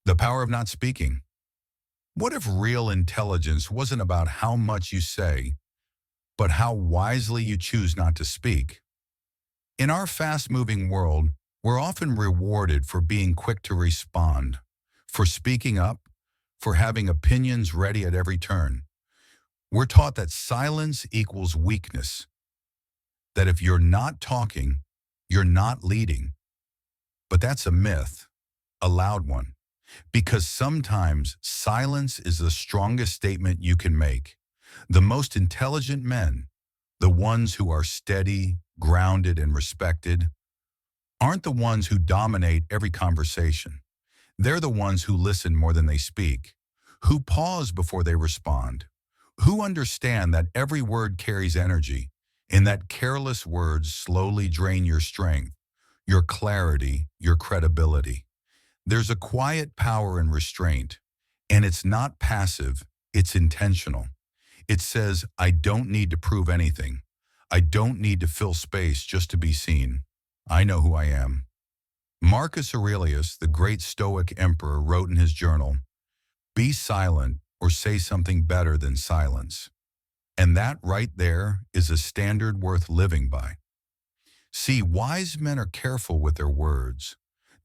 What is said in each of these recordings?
The power of not speaking. What if real intelligence wasn't about how much you say, but how wisely you choose not to speak? In our fast-moving world, we're often rewarded for being quick to respond, for speaking up, for having opinions ready at every turn. We're taught that silence equals weakness, that if you're not talking, you're not leading. But that's a myth, a loud one. Because sometimes silence is the strongest statement you can make. The most intelligent men, the ones who are steady, grounded, and respected, aren't the ones who dominate every conversation. They're the ones who listen more than they speak, who pause before they respond, who understand that every word carries energy, and that careless words slowly drain your strength, your clarity, your credibility. There's a quiet power in restraint, and it's not passive, it's intentional. It says, I don't need to prove anything. I don't need to fill space just to be seen. I know who I am. Marcus Aurelius, the great Stoic emperor, wrote in his journal, be silent or say something better than silence. And that right there is a standard worth living by. See, wise men are careful with their words,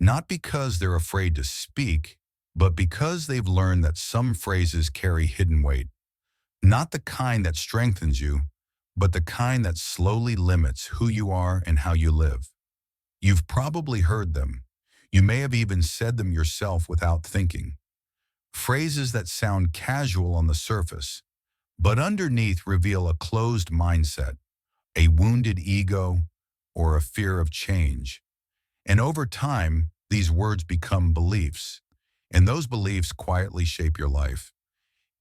not because they're afraid to speak, but because they've learned that some phrases carry hidden weight. Not the kind that strengthens you, but the kind that slowly limits who you are and how you live. You've probably heard them. You may have even said them yourself without thinking. Phrases that sound casual on the surface, but underneath reveal a closed mindset, a wounded ego, or a fear of change. And over time, these words become beliefs, and those beliefs quietly shape your life.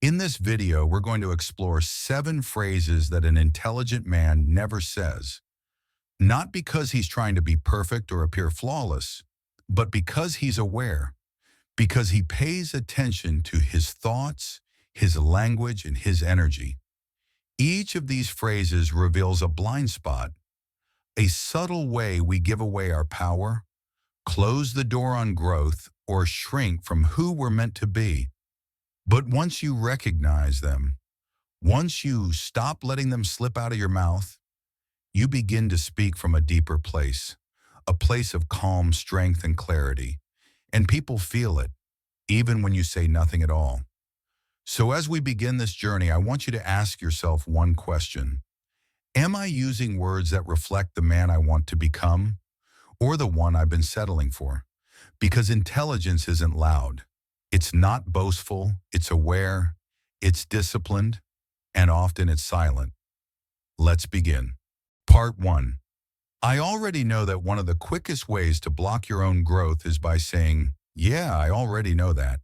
In this video, we're going to explore 7 phrases that an intelligent man never says, not because he's trying to be perfect or appear flawless, but because he's aware, because he pays attention to his thoughts, his language, and his energy. Each of these phrases reveals a blind spot, a subtle way we give away our power, close the door on growth, or shrink from who we're meant to be. But once you recognize them, once you stop letting them slip out of your mouth, you begin to speak from a deeper place, a place of calm strength and clarity. And people feel it, even when you say nothing at all. So as we begin this journey, I want you to ask yourself one question. Am I using words that reflect the man I want to become, or the one I've been settling for? Because intelligence isn't loud. It's not boastful, it's aware, it's disciplined, and often it's silent. Let's begin. Part 1. I already know that one of the quickest ways to block your own growth is by saying, yeah, I already know that.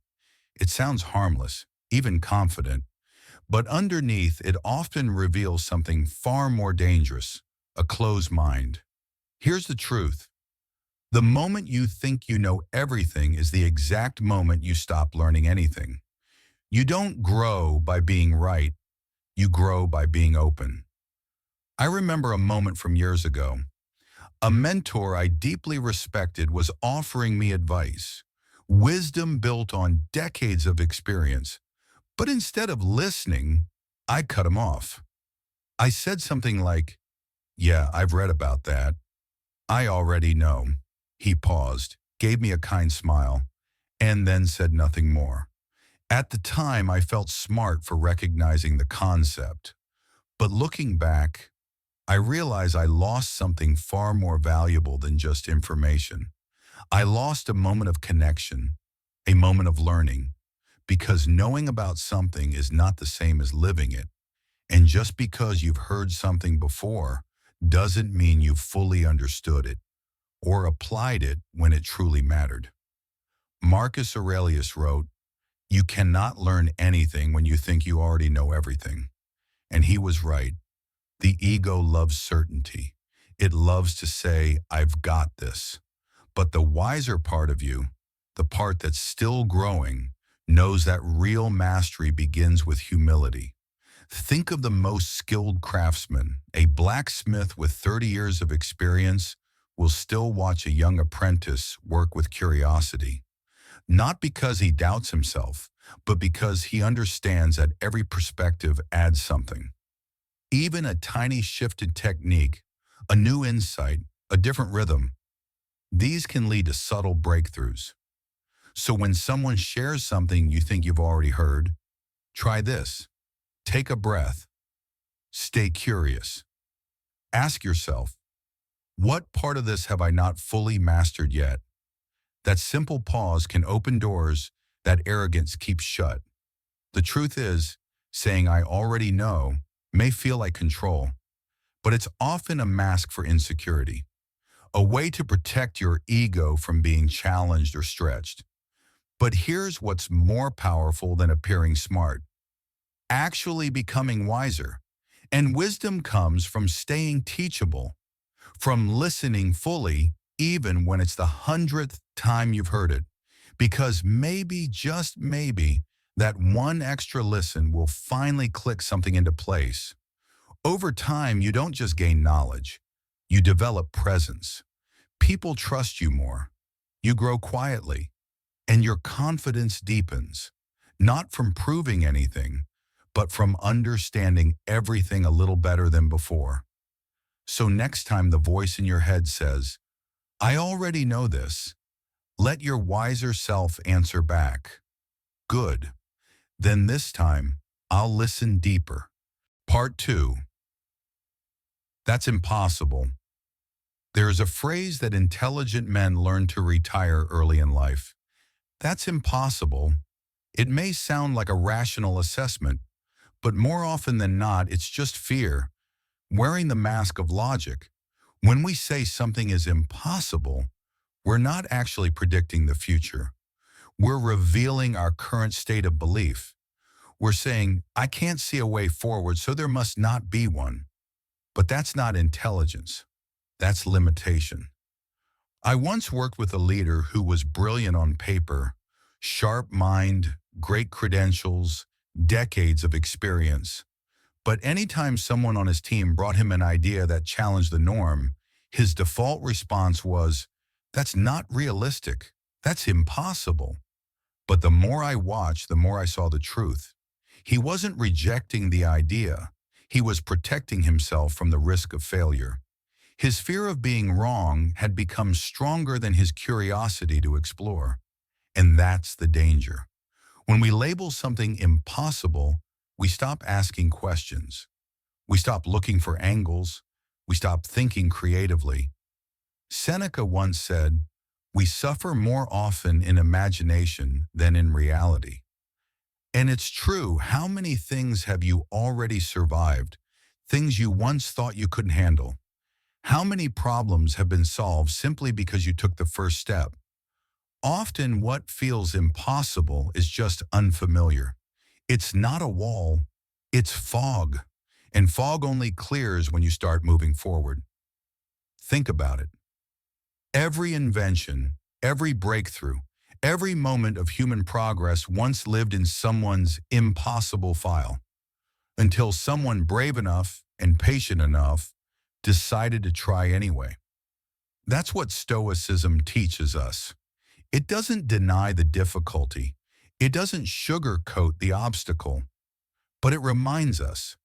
It sounds harmless, even confident, but underneath it often reveals something far more dangerous, a closed mind. Here's the truth. The moment you think you know everything is the exact moment you stop learning anything. You don't grow by being right. You grow by being open. I remember a moment from years ago. A mentor I deeply respected was offering me advice, wisdom built on decades of experience. But instead of listening, I cut him off. I said something like, yeah, I've read about that. I already know. He paused, gave me a kind smile, and then said nothing more. At the time, I felt smart for recognizing the concept. But looking back, I realized I lost something far more valuable than just information. I lost a moment of connection, a moment of learning, because knowing about something is not the same as living it. And just because you've heard something before doesn't mean you've fully understood it or applied it when it truly mattered. Marcus Aurelius wrote, you cannot learn anything when you think you already know everything. And he was right. The ego loves certainty. It loves to say, I've got this. But the wiser part of you, the part that's still growing, knows that real mastery begins with humility. Think of the most skilled craftsman. A blacksmith with 30 years of experience will still watch a young apprentice work with curiosity. not because he doubts himself, but because he understands that every perspective adds something. Even a tiny shifted technique, a new insight, a different rhythm, these can lead to subtle breakthroughs. So when someone shares something you think you've already heard, try this. Take a breath. Stay curious. Ask yourself, what part of this have I not fully mastered yet? That simple pause can open doors that arrogance keeps shut. The truth is, saying I already know may feel like control, but it's often a mask for insecurity, a way to protect your ego from being challenged or stretched. But here's what's more powerful than appearing smart: actually becoming wiser. And wisdom comes from staying teachable, from listening fully, even when it's the 100th time you've heard it. Because maybe, just maybe, that one extra listen will finally click something into place. Over time, you don't just gain knowledge, you develop presence. People trust you more. You grow quietly, and your confidence deepens, not from proving anything, but from understanding everything a little better than before. So next time the voice in your head says, I already know this, let your wiser self answer back, good. Then this time, I'll listen deeper. Part 2. That's impossible. There is a phrase that intelligent men learn to retire early in life. That's impossible. It may sound like a rational assessment, but more often than not, it's just fear, wearing the mask of logic. When we say something is impossible, we're not actually predicting the future. We're revealing our current state of belief. We're saying, I can't see a way forward, so there must not be one. But that's not intelligence. That's limitation. I once worked with a leader who was brilliant on paper, sharp mind, great credentials, decades of experience. But anytime someone on his team brought him an idea that challenged the norm, his default response was, that's not realistic. That's impossible. But the more I watched, the more I saw the truth. He wasn't rejecting the idea. He was protecting himself from the risk of failure. His fear of being wrong had become stronger than his curiosity to explore. And that's the danger. When we label something impossible, we stop asking questions. We stop looking for angles. We stop thinking creatively. Seneca once said, we suffer more often in imagination than in reality. And it's true. How many things have you already survived? Things you once thought you couldn't handle? How many problems have been solved simply because you took the first step? Often what feels impossible is just unfamiliar. It's not a wall, it's fog. And fog only clears when you start moving forward. Think about it. Every invention, every breakthrough, every moment of human progress once lived in someone's impossible file, until someone brave enough and patient enough decided to try anyway. That's what Stoicism teaches us. It doesn't deny the difficulty. It doesn't sugarcoat the obstacle. But it reminds us,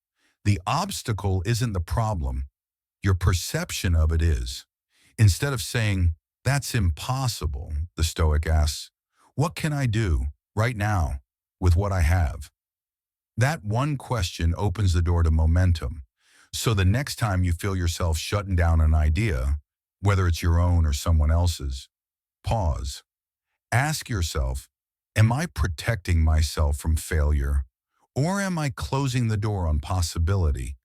the obstacle isn't the problem. Your perception of it is. Instead of saying, that's impossible, the Stoic asks, what can I do right now with what I have? That one question opens the door to momentum. So the next time you feel yourself shutting down an idea, whether it's your own or someone else's, pause. Ask yourself, am I protecting myself from failure, or am I closing the door on possibility?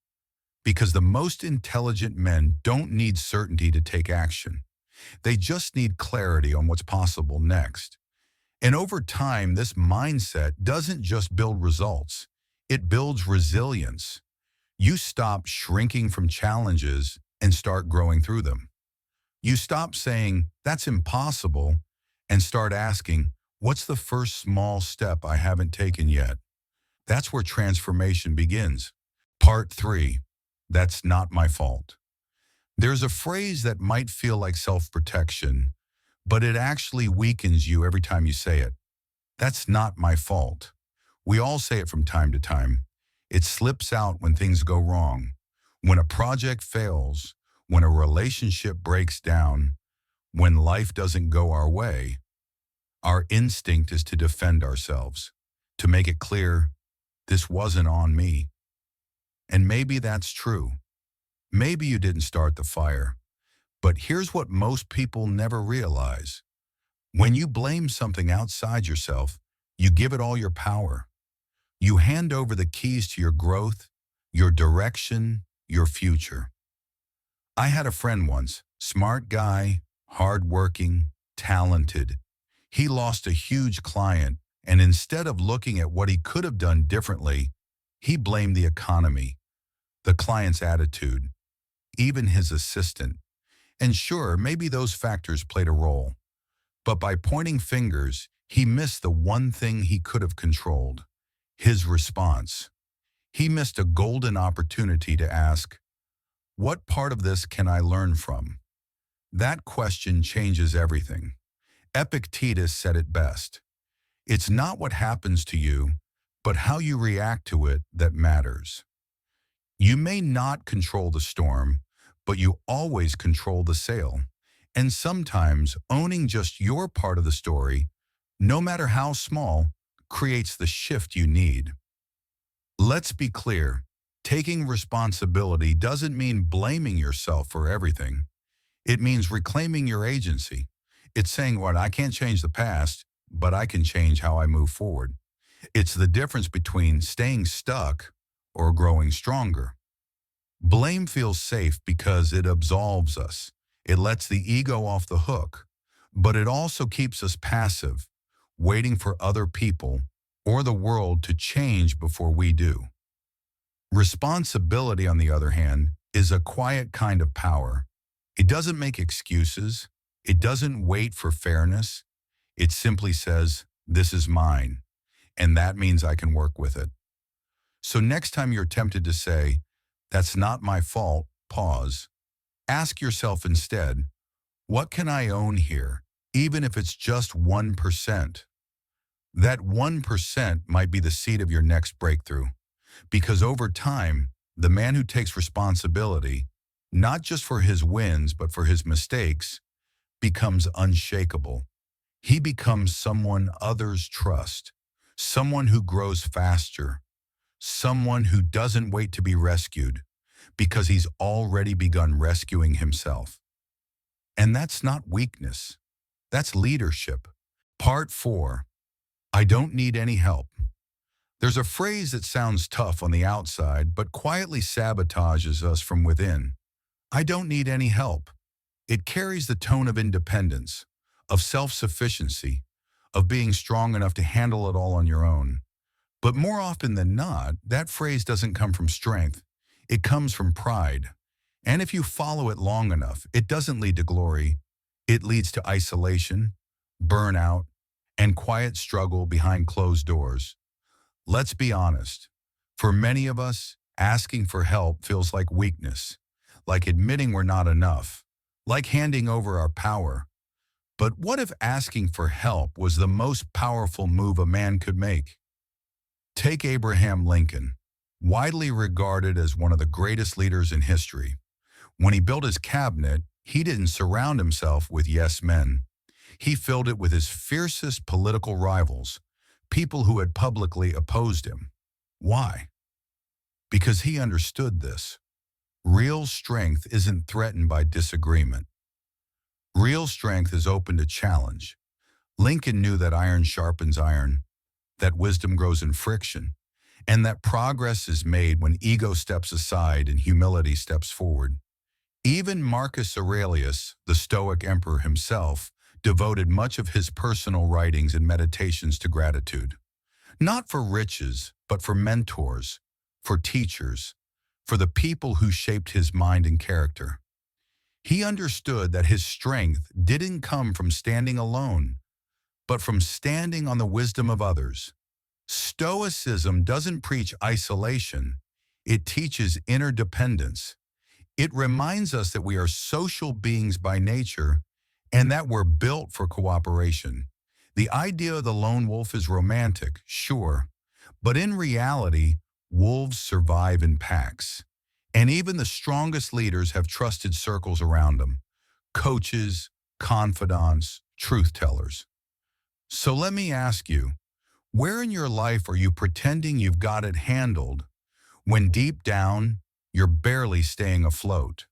Because the most intelligent men don't need certainty to take action. They just need clarity on what's possible next. And over time, this mindset doesn't just build results. It builds resilience. You stop shrinking from challenges and start growing through them. You stop saying, that's impossible, and start asking, what's the first small step I haven't taken yet? That's where transformation begins. Part 3. That's not my fault. There's a phrase that might feel like self-protection, but it actually weakens you every time you say it. That's not my fault. We all say it from time to time. It slips out when things go wrong, when a project fails, when a relationship breaks down, when life doesn't go our way. Our instinct is to defend ourselves, to make it clear, this wasn't on me. And maybe that's true. Maybe you didn't start the fire. But here's what most people never realize. When you blame something outside yourself, you give it all your power. You hand over the keys to your growth, your direction, your future. I had a friend once, smart guy, hardworking, talented. He lost a huge client, and instead of looking at what he could have done differently, he blamed the economy, the client's attitude, even his assistant. And sure, maybe those factors played a role. But by pointing fingers, he missed the one thing he could have controlled, his response. He missed a golden opportunity to ask, what part of this can I learn from? That question changes everything. Epictetus said it best. It's not what happens to you, but how you react to it that matters. You may not control the storm, but you always control the sail. And sometimes owning just your part of the story, no matter how small, creates the shift you need. Let's be clear, taking responsibility doesn't mean blaming yourself for everything. It means reclaiming your agency. It's saying, what, I can't change the past, but I can change how I move forward. It's the difference between staying stuck or growing stronger. Blame feels safe because it absolves us. It lets the ego off the hook, but it also keeps us passive, waiting for other people or the world to change before we do. Responsibility, on the other hand, is a quiet kind of power. It doesn't make excuses. It doesn't wait for fairness. It simply says, this is mine, and that means I can work with it. So next time you're tempted to say, that's not my fault, pause. Ask yourself instead, what can I own here, even if it's just 1%? That 1% might be the seed of your next breakthrough, because over time, the man who takes responsibility, not just for his wins, but for his mistakes, becomes unshakable. He becomes someone others trust, someone who grows faster, someone who doesn't wait to be rescued, because he's already begun rescuing himself. And that's not weakness. That's leadership. Part 4. I don't need any help. There's a phrase that sounds tough on the outside, but quietly sabotages us from within. I don't need any help. It carries the tone of independence, of self-sufficiency, of being strong enough to handle it all on your own. But more often than not, that phrase doesn't come from strength. It comes from pride. And if you follow it long enough, it doesn't lead to glory. It leads to isolation, burnout, and quiet struggle behind closed doors. Let's be honest. For many of us, asking for help feels like weakness, like admitting we're not enough, like handing over our power. But what if asking for help was the most powerful move a man could make? Take Abraham Lincoln, widely regarded as one of the greatest leaders in history. When he built his cabinet, he didn't surround himself with yes men. He filled it with his fiercest political rivals, people who had publicly opposed him. Why? Because he understood this. Real strength isn't threatened by disagreement. Real strength is open to challenge. Lincoln knew that iron sharpens iron, that wisdom grows in friction, and that progress is made when ego steps aside and humility steps forward. Even Marcus Aurelius, the Stoic emperor himself, devoted much of his personal writings and meditations to gratitude. Not for riches, but for mentors, for teachers, for the people who shaped his mind and character. He understood that his strength didn't come from standing alone, but from standing on the wisdom of others. Stoicism doesn't preach isolation. It teaches interdependence. It reminds us that we are social beings by nature, and that we're built for cooperation. The idea of the lone wolf is romantic, sure, but in reality, wolves survive in packs. And even the strongest leaders have trusted circles around them: coaches, confidants, truth tellers. So let me ask you, where in your life are you pretending you've got it handled when deep down you're barely staying afloat?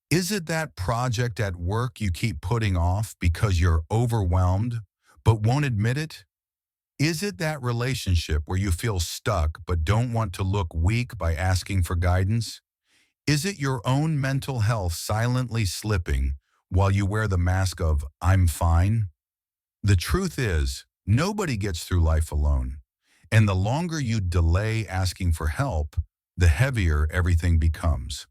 Is it that project at work you keep putting off because you're overwhelmed but won't admit it? Is it that relationship where you feel stuck but don't want to look weak by asking for guidance? Is it your own mental health silently slipping while you wear the mask of "I'm fine"? The truth is, nobody gets through life alone. And the longer you delay asking for help, the heavier everything becomes.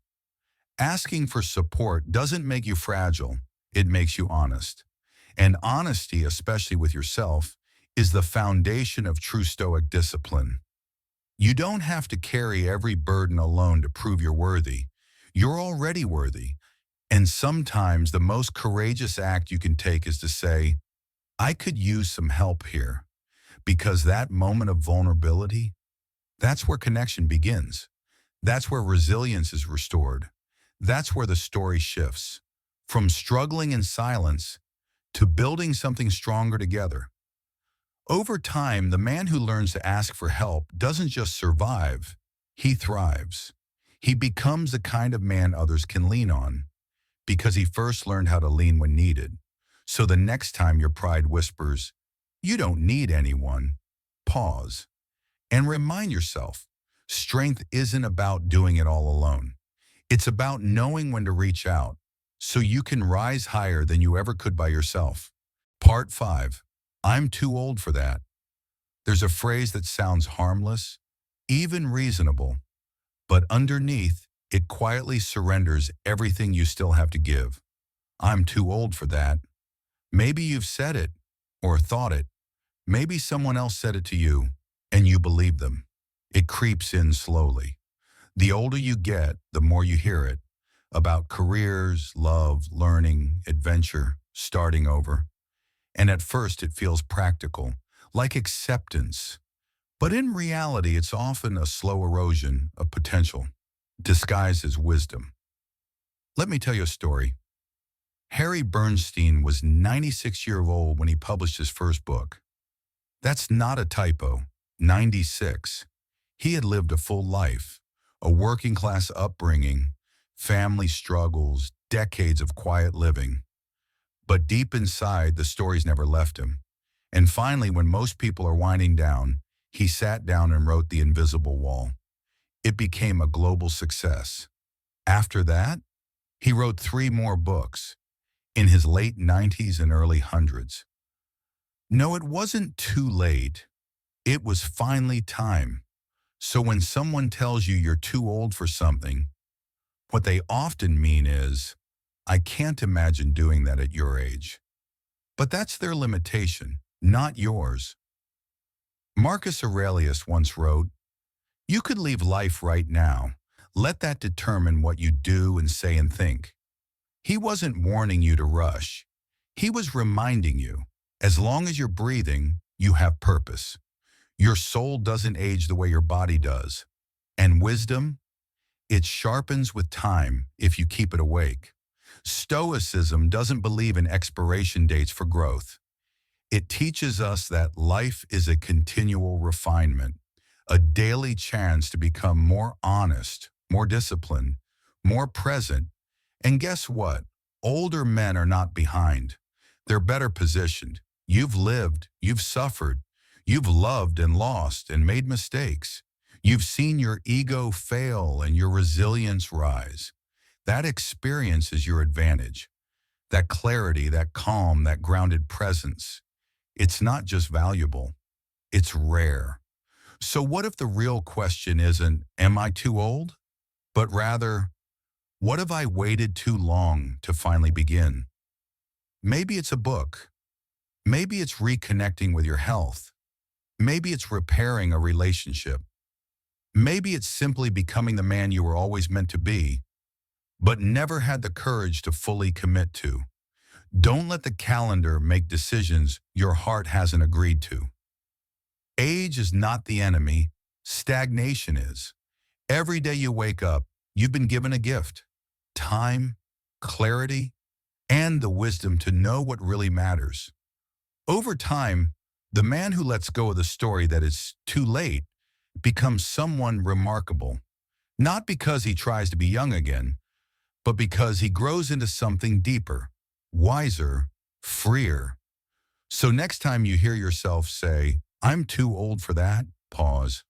Asking for support doesn't make you fragile, it makes you honest. And honesty, especially with yourself, is the foundation of true Stoic discipline. You don't have to carry every burden alone to prove you're worthy. You're already worthy. And sometimes the most courageous act you can take is to say, "I could use some help here." Because that moment of vulnerability, that's where connection begins. That's where resilience is restored. That's where the story shifts. From struggling in silence to building something stronger together. Over time, the man who learns to ask for help doesn't just survive, he thrives. He becomes the kind of man others can lean on because he first learned how to lean when needed. So the next time your pride whispers, "You don't need anyone," pause and remind yourself, strength isn't about doing it all alone. It's about knowing when to reach out so you can rise higher than you ever could by yourself. Part 5. I'm too old for that. There's a phrase that sounds harmless, even reasonable, but underneath, it quietly surrenders everything you still have to give. I'm too old for that. Maybe you've said it or thought it. Maybe someone else said it to you and you believe them. It creeps in slowly. The older you get, the more you hear it about careers, love, learning, adventure, starting over. And at first it feels practical, like acceptance. But in reality, it's often a slow erosion of potential, disguised as wisdom. Let me tell you a story. Harry Bernstein was 96 years old when he published his first book. That's not a typo. 96. He had lived a full life, a working class upbringing, family struggles, decades of quiet living. But deep inside, the stories never left him. And finally, when most people are winding down, he sat down and wrote The Invisible Wall. It became a global success. After that, he wrote 3 more books in his late 90s and early hundreds. No, it wasn't too late. It was finally time. So when someone tells you you're too old for something, what they often mean is, "I can't imagine doing that at your age." But that's their limitation, not yours. Marcus Aurelius once wrote, "You could leave life right now. Let that determine what you do and say and think." He wasn't warning you to rush. He was reminding you, as long as you're breathing, you have purpose. Your soul doesn't age the way your body does. And wisdom, it sharpens with time if you keep it awake. Stoicism doesn't believe in expiration dates for growth. It teaches us that life is a continual refinement, a daily chance to become more honest, more disciplined, more present. And guess what? Older men are not behind. They're better positioned. You've lived, you've suffered, you've loved and lost and made mistakes. You've seen your ego fail and your resilience rise. That experience is your advantage. That clarity, that calm, that grounded presence. It's not just valuable, it's rare. So what if the real question isn't, am I too old? But rather, what have I waited too long to finally begin? Maybe it's a book. Maybe it's reconnecting with your health. Maybe it's repairing a relationship. Maybe it's simply becoming the man you were always meant to be, but never had the courage to fully commit to. Don't let the calendar make decisions your heart hasn't agreed to. Age is not the enemy, stagnation is. Every day you wake up, you've been given a gift: time, clarity, and the wisdom to know what really matters. Over time, the man who lets go of the story that it's too late becomes someone remarkable, not because he tries to be young again, but because he grows into something deeper, wiser, freer. So next time you hear yourself say, "I'm too old for that," pause,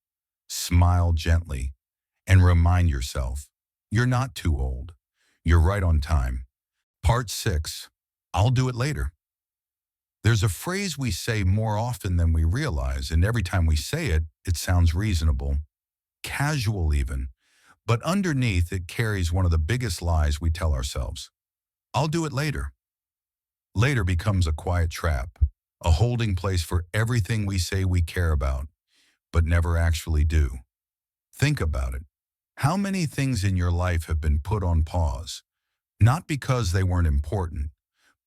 smile gently, and remind yourself, you're not too old. You're right on time. Part 6, I'll do it later. There's a phrase we say more often than we realize, and every time we say it, it sounds reasonable, casual even. But underneath, it carries one of the biggest lies we tell ourselves. I'll do it later. Later becomes a quiet trap, a holding place for everything we say we care about, but never actually do. Think about it. How many things in your life have been put on pause? Not because they weren't important,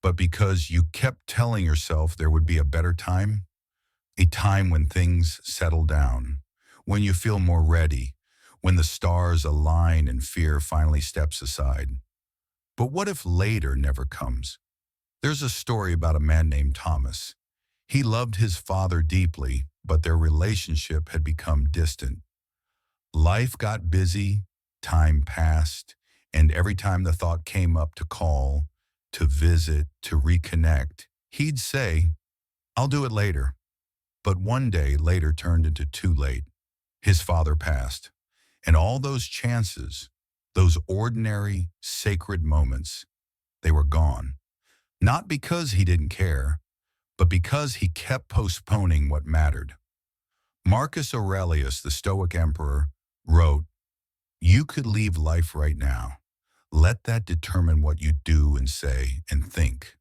but because you kept telling yourself there would be a better time? A time when things settle down, when you feel more ready, when the stars align and fear finally steps aside. But what if later never comes? There's a story about a man named Thomas. He loved his father deeply, but their relationship had become distant. Life got busy, time passed, and every time the thought came up to call, to visit, to reconnect, he'd say, "I'll do it later." But one day later turned into too late. His father passed, and all those chances, those ordinary, sacred moments, they were gone. Not because he didn't care, but because he kept postponing what mattered. Marcus Aurelius, the Stoic emperor, wrote, "You could leave life right now. Let that determine what you do and say and think."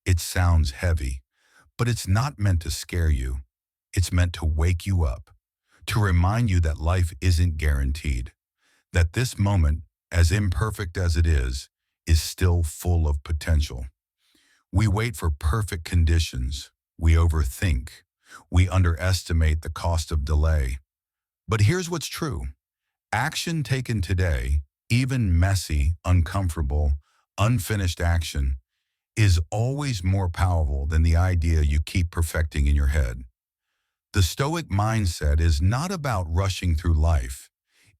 It sounds heavy, but it's not meant to scare you. It's meant to wake you up, to remind you that life isn't guaranteed, that this moment, as imperfect as it is still full of potential. We wait for perfect conditions. We overthink. We underestimate the cost of delay. But here's what's true. Action taken today, even messy, uncomfortable, unfinished action, is always more powerful than the idea you keep perfecting in your head. The Stoic mindset is not about rushing through life.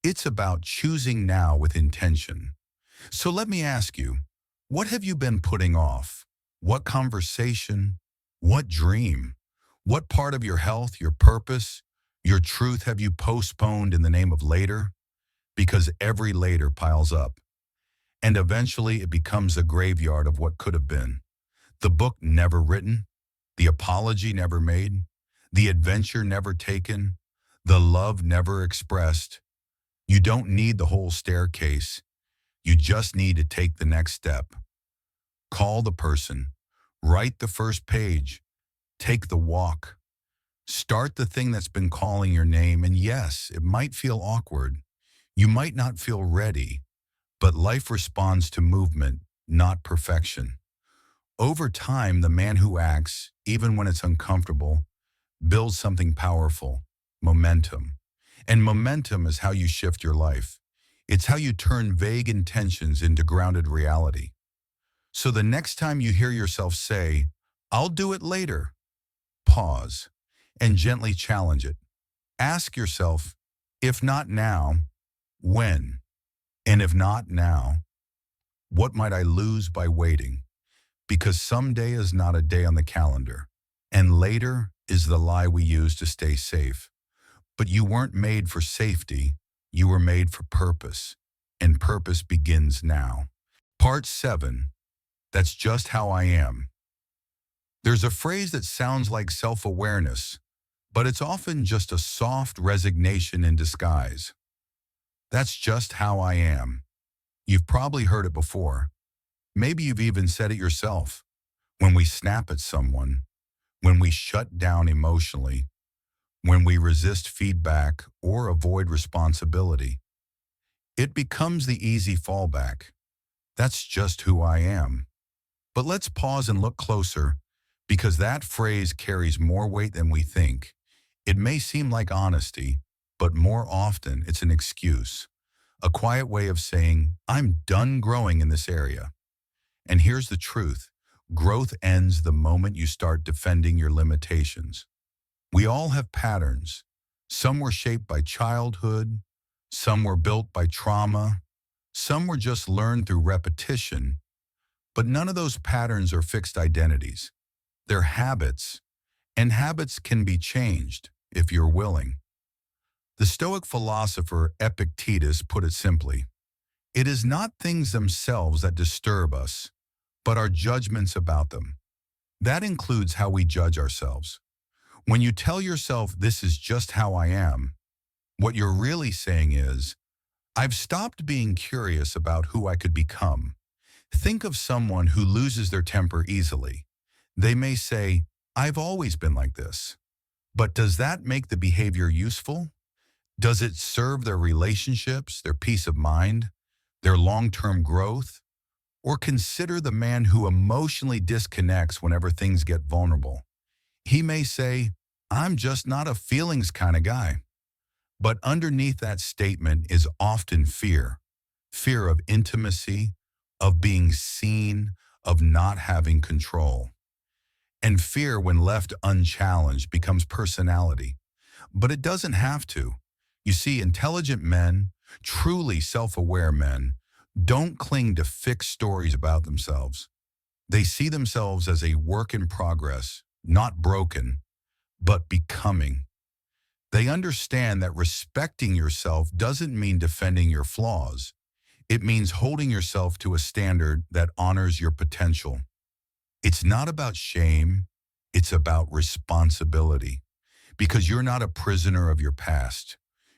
It's about choosing now with intention. So let me ask you, what have you been putting off? What conversation? What dream? What part of your health, your purpose, your truth have you postponed in the name of later? Because every later piles up, and eventually it becomes a graveyard of what could have been. The book never written, the apology never made, the adventure never taken, the love never expressed. You don't need the whole staircase. You just need to take the next step. Call the person, write the first page, take the walk. Start the thing that's been calling your name, and yes, it might feel awkward. You might not feel ready, but life responds to movement, not perfection. Over time, the man who acts, even when it's uncomfortable, builds something powerful: momentum. And momentum is how you shift your life. It's how you turn vague intentions into grounded reality. So the next time you hear yourself say, "I'll do it later," pause and gently challenge it. Ask yourself, if not now, when? And if not now, what might I lose by waiting? Because someday is not a day on the calendar, and later is the lie we use to stay safe. But you weren't made for safety, you were made for purpose, and purpose begins now. Part 7, that's just how I am. There's a phrase that sounds like self-awareness, but it's often just a soft resignation in disguise. That's just how I am. You've probably heard it before. Maybe you've even said it yourself. When we snap at someone, when we shut down emotionally, when we resist feedback or avoid responsibility, it becomes the easy fallback. That's just who I am. But let's pause and look closer, because that phrase carries more weight than we think. It may seem like honesty, but more often it's an excuse, a quiet way of saying, I'm done growing in this area. And here's the truth. Growth ends the moment you start defending your limitations. We all have patterns. Some were shaped by childhood, some were built by trauma, some were just learned through repetition, but none of those patterns are fixed identities. They're habits, and habits can be changed if you're willing. The Stoic philosopher Epictetus put it simply, it is not things themselves that disturb us, but our judgments about them. That includes how we judge ourselves. When you tell yourself this is just how I am, what you're really saying is, I've stopped being curious about who I could become. Think of someone who loses their temper easily. They may say, I've always been like this. But does that make the behavior useful? Does it serve their relationships, their peace of mind, their long-term growth? Or consider the man who emotionally disconnects whenever things get vulnerable. He may say, I'm just not a feelings kind of guy. But underneath that statement is often fear. Fear of intimacy, of being seen, of not having control. And fear, when left unchallenged, becomes personality. But it doesn't have to. You see, intelligent men, truly self-aware men, don't cling to fixed stories about themselves. They see themselves as a work in progress, not broken, but becoming. They understand that respecting yourself doesn't mean defending your flaws. It means holding yourself to a standard that honors your potential. It's not about shame, it's about responsibility. Because you're not a prisoner of your past.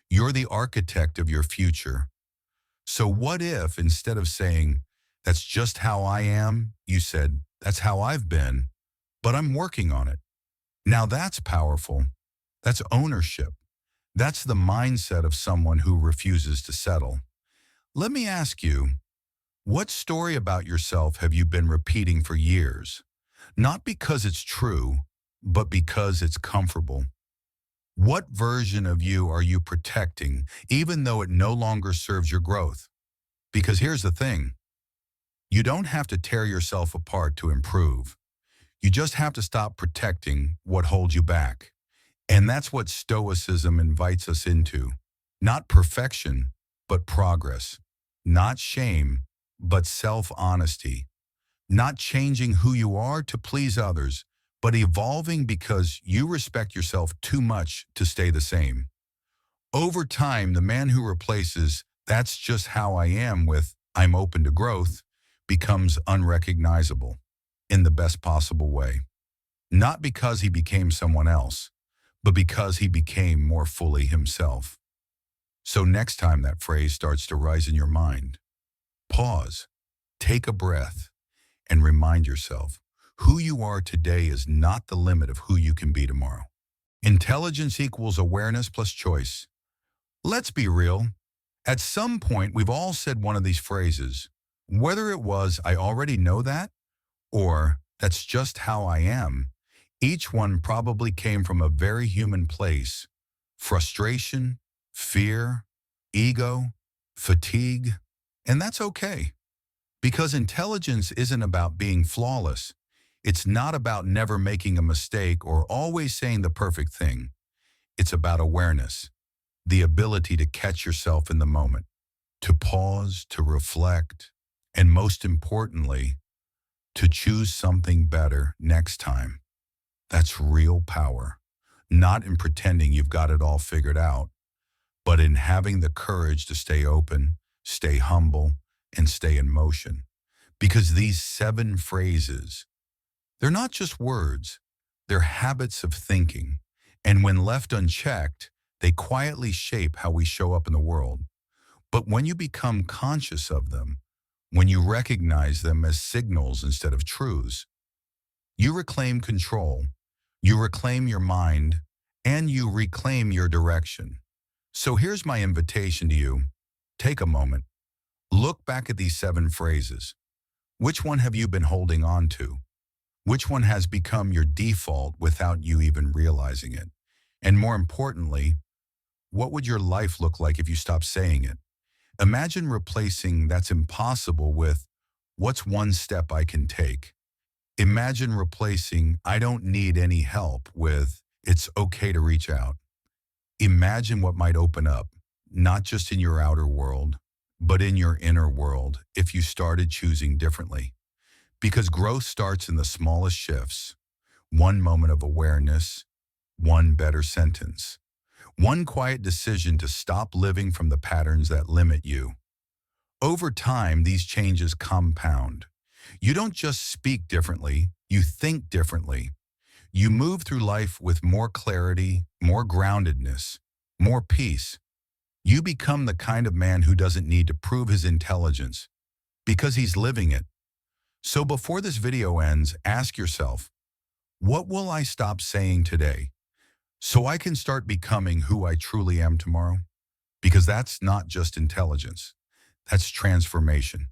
You're the architect of your future. So what if, instead of saying, that's just how I am, you said, that's how I've been, but I'm working on it. Now that's powerful. That's ownership. That's the mindset of someone who refuses to settle. Let me ask you, what story about yourself have you been repeating for years? Not because it's true, but because it's comfortable. What version of you are you protecting, even though it no longer serves your growth? Because here's the thing, you don't have to tear yourself apart to improve. You just have to stop protecting what holds you back. And that's what Stoicism invites us into. Not perfection, but progress. Not shame, but self-honesty. Not changing who you are to please others, but evolving because you respect yourself too much to stay the same. Over time, the man who replaces "that's just how I am" with "I'm open to growth" becomes unrecognizable in the best possible way. Not because he became someone else, but because he became more fully himself. So next time that phrase starts to rise in your mind, pause, take a breath, and remind yourself, who you are today is not the limit of who you can be tomorrow. Intelligence equals awareness plus choice. Let's be real. At some point, we've all said one of these phrases, whether it was, I already know that, or that's just how I am. Each one probably came from a very human place. Frustration, fear, ego, fatigue, and that's okay. Because intelligence isn't about being flawless. It's not about never making a mistake or always saying the perfect thing. It's about awareness, the ability to catch yourself in the moment, to pause, to reflect, and most importantly, to choose something better next time. That's real power, not in pretending you've got it all figured out, but in having the courage to stay open, stay humble, and stay in motion. Because these 7 phrases, they're not just words, they're habits of thinking. And when left unchecked, they quietly shape how we show up in the world. But when you become conscious of them, when you recognize them as signals instead of truths, you reclaim control, you reclaim your mind, and you reclaim your direction. So here's my invitation to you. Take a moment. Look back at these 7 phrases. Which one have you been holding on to? Which one has become your default without you even realizing it? And more importantly, what would your life look like if you stopped saying it? Imagine replacing "that's impossible" with "what's one step I can take?" Imagine replacing "I don't need any help" with "it's okay to reach out." Imagine what might open up, not just in your outer world, but in your inner world if you started choosing differently. Because growth starts in the smallest shifts. One moment of awareness, one better sentence, one quiet decision to stop living from the patterns that limit you. Over time, these changes compound. You don't just speak differently, you think differently. You move through life with more clarity, more groundedness, more peace. You become the kind of man who doesn't need to prove his intelligence because he's living it. So before this video ends, ask yourself, what will I stop saying today so I can start becoming who I truly am tomorrow? Because that's not just intelligence, that's transformation.